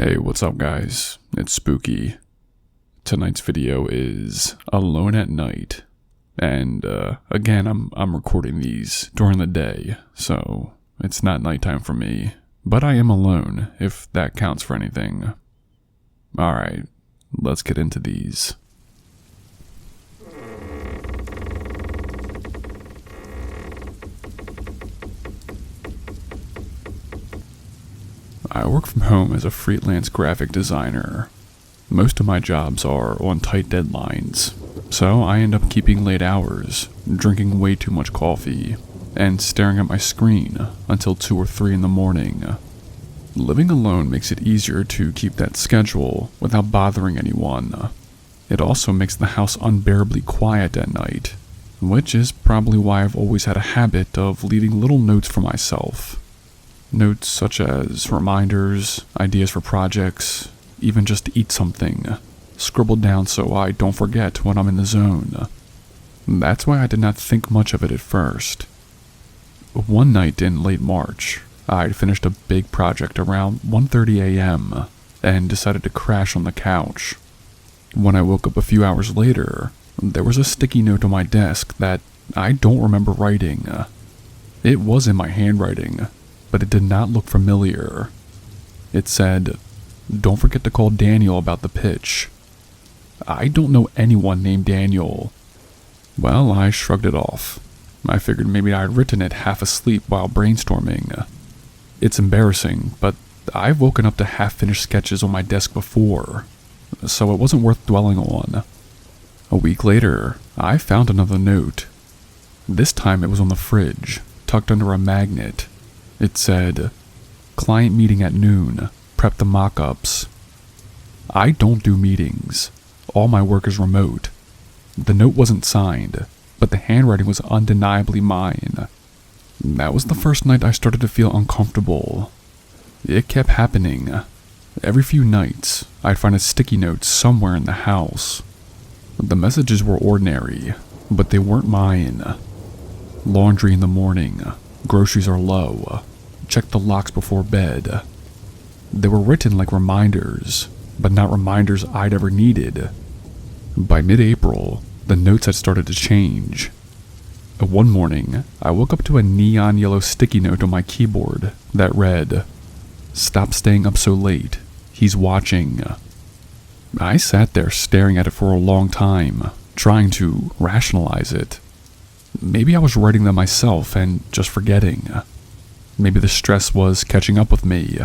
Hey, what's up guys? It's Spooky. Tonight's video is Alone at Night. And again, I'm recording these during the day, so it's not nighttime for me. But I am alone, if that counts for anything. Alright, let's get into these. I work from home as a freelance graphic designer. Most of my jobs are on tight deadlines, so I end up keeping late hours, drinking way too much coffee, and staring at my screen until 2 or 3 in the morning. Living alone makes it easier to keep that schedule without bothering anyone. It also makes the house unbearably quiet at night, which is probably why I've always had a habit of leaving little notes for myself. Notes such as reminders, ideas for projects, even just to eat something, scribbled down so I don't forget when I'm in the zone. That's why I did not think much of it at first. One night in late March, I'd finished a big project around 1:30 a.m. and decided to crash on the couch. When I woke up a few hours later, there was a sticky note on my desk that I don't remember writing. It was in my handwriting, but it did not look familiar. It said, "Don't forget to call Daniel about the pitch." I don't know anyone named Daniel. Well, I shrugged it off. I figured maybe I'd written it half asleep while brainstorming. It's embarrassing, but I've woken up to half-finished sketches on my desk before, so it wasn't worth dwelling on. A week later, I found another note. This time it was on the fridge, tucked under a magnet. It said, "Client meeting at noon, prep the mock-ups." I don't do meetings. All my work is remote. The note wasn't signed, but the handwriting was undeniably mine. That was the first night I started to feel uncomfortable. It kept happening. Every few nights, I'd find a sticky note somewhere in the house. The messages were ordinary, but they weren't mine. Laundry in the morning. Groceries are low. Check the locks before bed. They were written like reminders, but not reminders I'd ever needed. By mid-April, the notes had started to change. One morning, I woke up to a neon yellow sticky note on my keyboard that read, "Stop staying up so late. He's watching." I sat there staring at it for a long time, trying to rationalize it. Maybe I was writing them myself and just forgetting. Maybe the stress was catching up with me.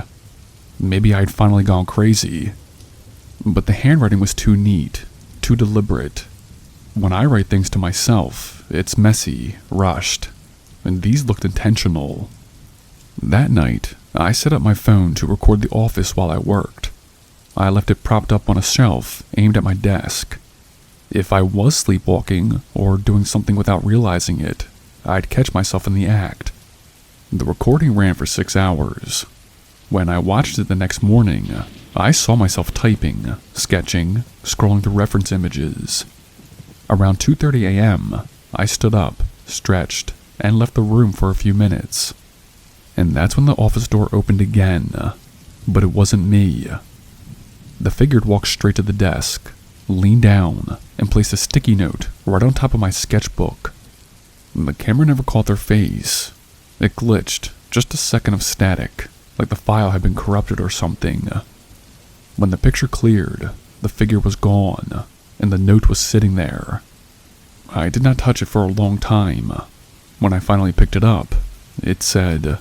Maybe I'd finally gone crazy. But the handwriting was too neat, too deliberate. When I write things to myself, it's messy, rushed, and these looked intentional. That night, I set up my phone to record the office while I worked. I left it propped up on a shelf aimed at my desk. If I was sleepwalking or doing something without realizing it, I'd catch myself in the act. The recording ran for 6 hours. When I watched it the next morning, I saw myself typing, sketching, scrolling through reference images. Around 2:30 a.m., I stood up, stretched, and left the room for a few minutes. And that's when the office door opened again, but it wasn't me. The figure walked straight to the desk, leaned down, and placed a sticky note right on top of my sketchbook. The camera never caught their face. It glitched, just a second of static, like the file had been corrupted or something. When the picture cleared, the figure was gone, and the note was sitting there. I did not touch it for a long time. When I finally picked it up, it said,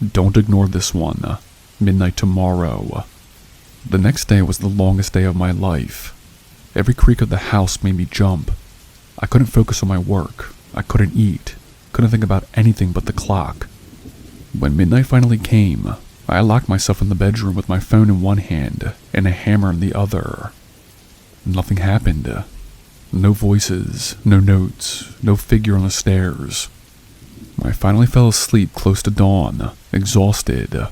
"Don't ignore this one. Midnight tomorrow." The next day was the longest day of my life. Every creak of the house made me jump. I couldn't focus on my work. I couldn't eat. Couldn't think about anything but the clock. When midnight finally came, I locked myself in the bedroom with my phone in one hand and a hammer in the other. Nothing happened. No voices, no notes, no figure on the stairs. I finally fell asleep close to dawn, exhausted.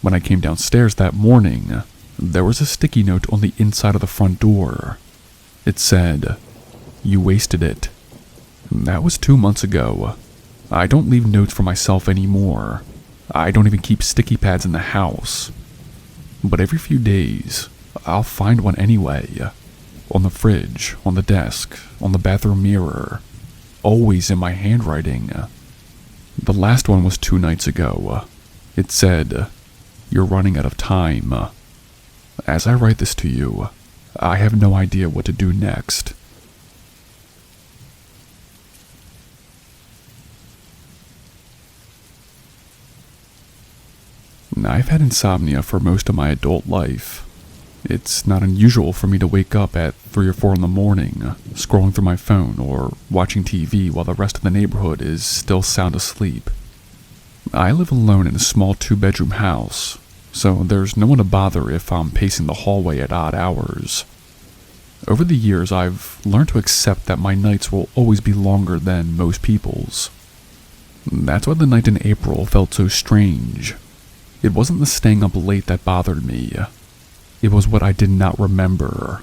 When I came downstairs that morning, there was a sticky note on the inside of the front door. It said, "You wasted it." That was 2 months ago. I don't leave notes for myself anymore. I don't even keep sticky pads in the house. But every few days, I'll find one anyway. On the fridge, on the desk, on the bathroom mirror, always in my handwriting. The last one was 2 nights ago. It said, "You're running out of time." As I write this to you, I have no idea what to do next. I've had insomnia for most of my adult life. It's not unusual for me to wake up at 3 or 4 in the morning, scrolling through my phone or watching TV while the rest of the neighborhood is still sound asleep. I live alone in a small 2-bedroom house, so there's no one to bother if I'm pacing the hallway at odd hours. Over the years, I've learned to accept that my nights will always be longer than most people's. That's why the night in April felt so strange. It wasn't the staying up late that bothered me. It was what I did not remember.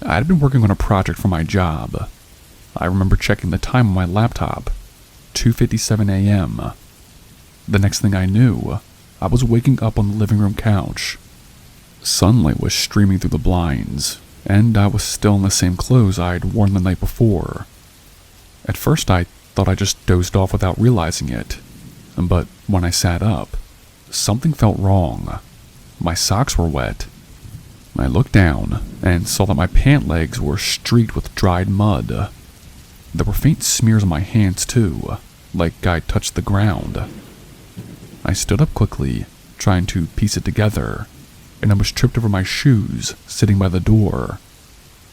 I'd been working on a project for my job. I remember checking the time on my laptop, 2:57 a.m. The next thing I knew, I was waking up on the living room couch. Sunlight was streaming through the blinds, and I was still in the same clothes I'd worn the night before. At first I thought I just dozed off without realizing it, but when I sat up, something felt wrong. My socks were wet. I looked down and saw that my pant legs were streaked with dried mud. There were faint smears on my hands too, like I'd touched the ground. I stood up quickly, trying to piece it together, and I was tripped over my shoes sitting by the door.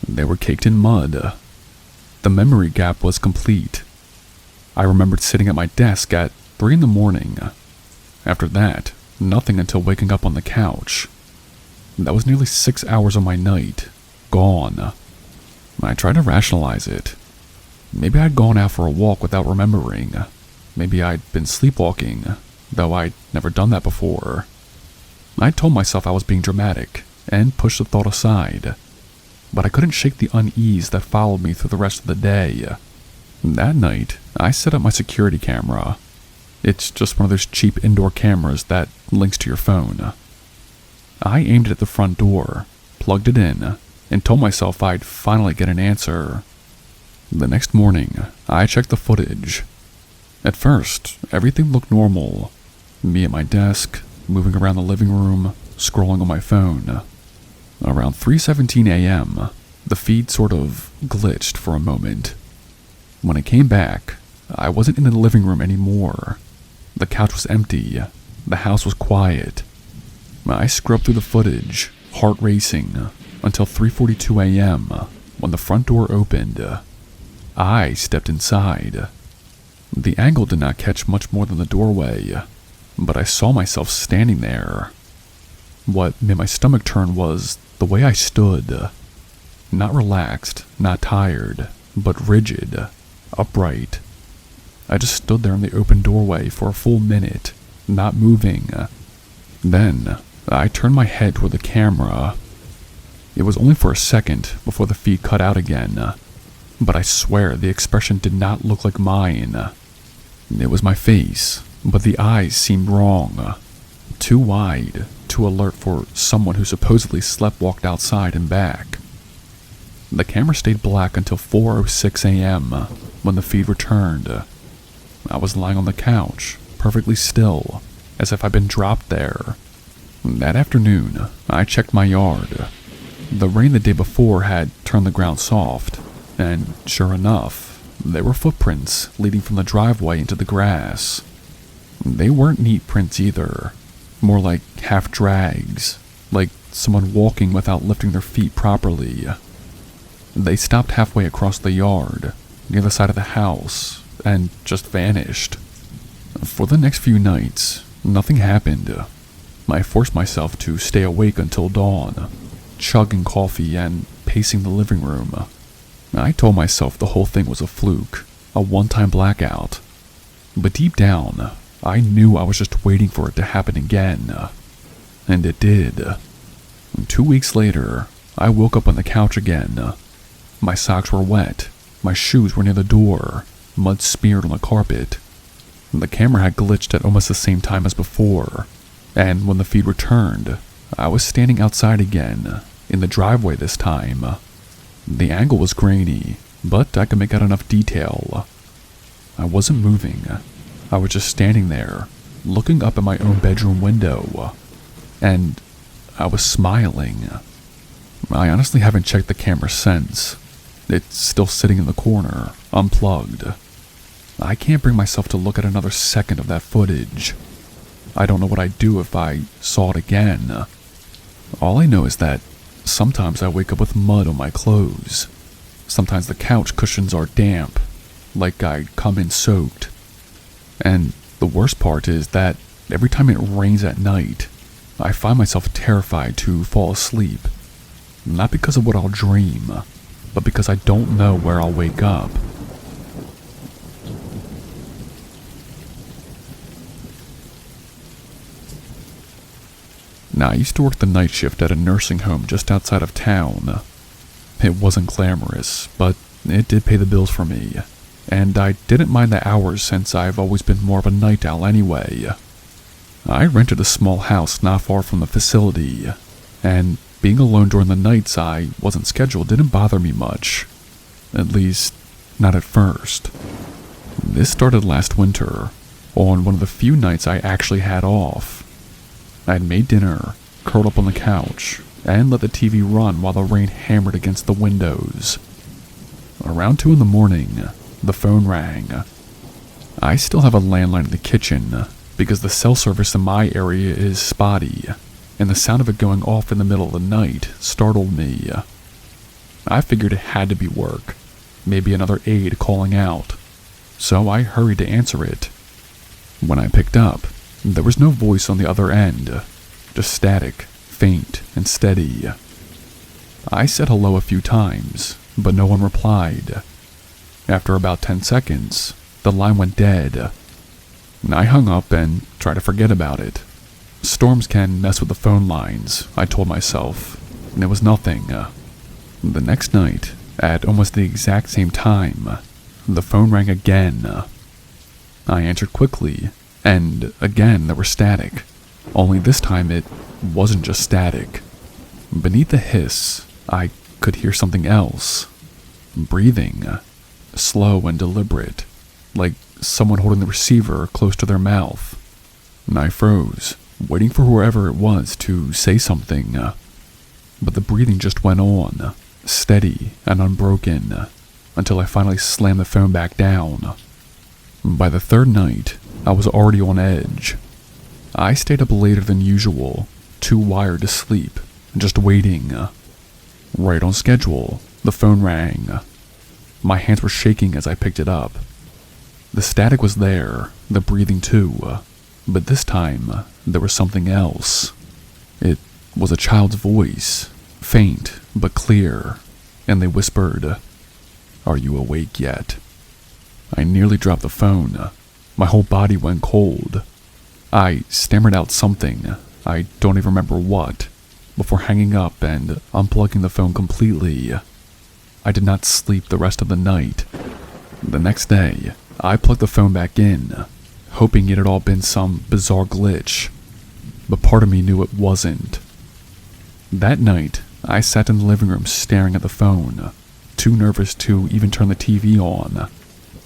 They were caked in mud. The memory gap was complete. I remembered sitting at my desk at 3 in the morning. After that, nothing until waking up on the couch. That was nearly 6 hours of my night, gone. I tried to rationalize it. Maybe I'd gone out for a walk without remembering. Maybe I'd been sleepwalking, though I'd never done that before. I told myself I was being dramatic, and pushed the thought aside. But I couldn't shake the unease that followed me through the rest of the day. That night, I set up my security camera. It's just one of those cheap indoor cameras that links to your phone. I aimed it at the front door, plugged it in, and told myself I'd finally get an answer. The next morning, I checked the footage. At first, everything looked normal. Me at my desk, moving around the living room, scrolling on my phone. Around 3:17 a.m., the feed sort of glitched for a moment. When it came back, I wasn't in the living room anymore. The couch was empty. The house was quiet. I scrubbed through the footage, heart racing, until 3:42 a.m. when the front door opened. I stepped inside. The angle did not catch much more than the doorway, but I saw myself standing there. What made my stomach turn was the way I stood. Not relaxed, not tired, but rigid, upright. I just stood there in the open doorway for a full minute, not moving. Then, I turned my head toward the camera. It was only for a second before the feed cut out again, but I swear the expression did not look like mine. It was my face, but the eyes seemed wrong. Too wide, too alert for someone who supposedly slept-walked outside and back. The camera stayed black until 4:06 a.m. when the feed returned. I was lying on the couch, perfectly still, as if I'd been dropped there. That afternoon, I checked my yard. The rain the day before had turned the ground soft, and sure enough, there were footprints leading from the driveway into the grass. They weren't neat prints either, more like half drags, like someone walking without lifting their feet properly. They stopped halfway across the yard, near the side of the house, and just vanished. For the next few nights, nothing happened. I forced myself to stay awake until dawn, chugging coffee and pacing the living room. I told myself the whole thing was a fluke, a one-time blackout. But deep down, I knew I was just waiting for it to happen again. And it did. 2 weeks later, I woke up on the couch again. My socks were wet, my shoes were near the door, mud smeared on the carpet. The camera had glitched at almost the same time as before, and when the feed returned, I was standing outside again, in the driveway this time. The angle was grainy, but I could make out enough detail. I wasn't moving. I was just standing there, looking up at my own bedroom window. And I was smiling. I honestly haven't checked the camera since. It's still sitting in the corner, unplugged. I can't bring myself to look at another second of that footage. I don't know what I'd do if I saw it again. All I know is that sometimes I wake up with mud on my clothes. Sometimes the couch cushions are damp, like I come in soaked. And the worst part is that every time it rains at night, I find myself terrified to fall asleep. Not because of what I'll dream, but because I don't know where I'll wake up. Now, I used to work the night shift at a nursing home just outside of town. It wasn't glamorous, but it did pay the bills for me, and I didn't mind the hours since I've always been more of a night owl anyway. I rented a small house not far from the facility, and being alone during the nights I wasn't scheduled didn't bother me much. At least, not at first. This started last winter, on one of the few nights I actually had off. I had made dinner, curled up on the couch, and let the TV run while the rain hammered against the windows. Around 2 in the morning, the phone rang. I still have a landline in the kitchen, because the cell service in my area is spotty, and the sound of it going off in the middle of the night startled me. I figured it had to be work, maybe another aide calling out, so I hurried to answer it. When I picked up, there was no voice on the other end, just static, faint, and steady. I said hello a few times, but no one replied. After about 10 seconds, the line went dead. I hung up and tried to forget about it. Storms can mess with the phone lines, I told myself, and it was nothing. The next night, at almost the exact same time, the phone rang again. I answered quickly, and again there was static, only this time it wasn't just static. Beneath the hiss, I could hear something else. Breathing, slow and deliberate, like someone holding the receiver close to their mouth. I froze, waiting for whoever it was to say something. But the breathing just went on, steady and unbroken, until I finally slammed the phone back down. By the third night, I was already on edge. I stayed up later than usual, too wired to sleep, just waiting. Right on schedule, the phone rang. My hands were shaking as I picked it up. The static was there, the breathing too, but this time, there was something else. It was a child's voice, faint but clear, and they whispered, "Are you awake yet?" I nearly dropped the phone. My whole body went cold. I stammered out something, I don't even remember what, before hanging up and unplugging the phone completely. I did not sleep the rest of the night. The next day, I plugged the phone back in, hoping it had all been some bizarre glitch, but part of me knew it wasn't. That night, I sat in the living room staring at the phone, too nervous to even turn the TV on.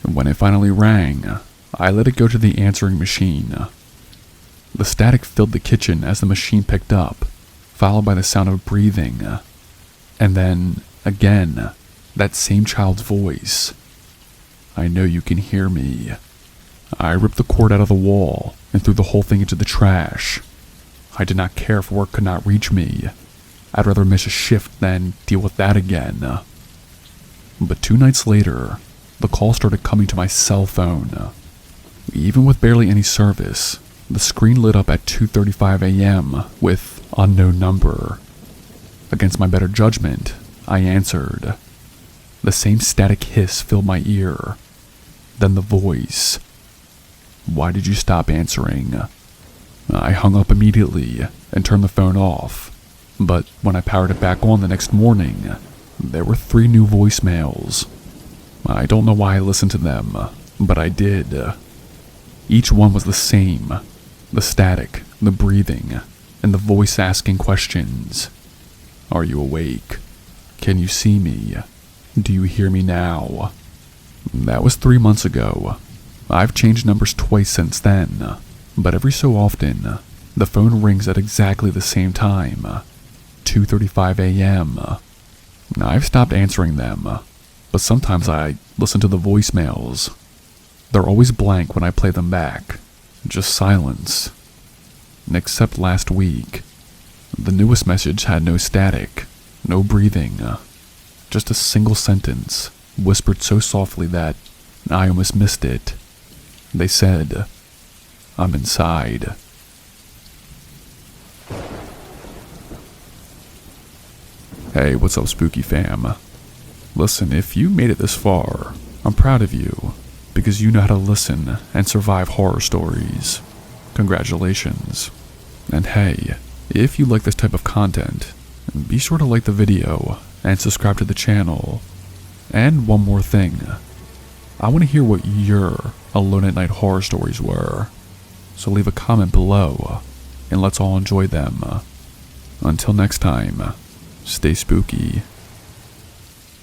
When it finally rang, I let it go to the answering machine. The static filled the kitchen as the machine picked up, followed by the sound of breathing. And then, again, that same child's voice. "I know you can hear me." I ripped the cord out of the wall and threw the whole thing into the trash. I did not care if work could not reach me. I'd rather miss a shift than deal with that again. But 2 nights later, the call started coming to my cell phone. Even with barely any service, the screen lit up at 2:35 a.m. with unknown number. Against my better judgment, I answered. The same static hiss filled my ear. Then the voice. "Why did you stop answering?" I hung up immediately and turned the phone off, but when I powered it back on the next morning, there were 3 new voicemails. I don't know why I listened to them, but I did. Each one was the same. The static, the breathing, and the voice asking questions. Are you awake? Can you see me? Do you hear me now? That was 3 months ago. I've changed numbers twice since then, but every so often, the phone rings at exactly the same time, 2:35 a.m. I've stopped answering them, but sometimes I listen to the voicemails. They're always blank when I play them back, just silence. Except last week, the newest message had no static, no breathing, just a single sentence, whispered so softly that I almost missed it. They said, I'm inside. Hey, what's up, spooky fam? Listen, if you made it this far, I'm proud of you, because you know how to listen and survive horror stories. Congratulations. And hey, if you like this type of content, be sure to like the video and subscribe to the channel. And one more thing, I want to hear what your alone at night horror stories were, so leave a comment below and let's all enjoy them. Until next time, stay spooky.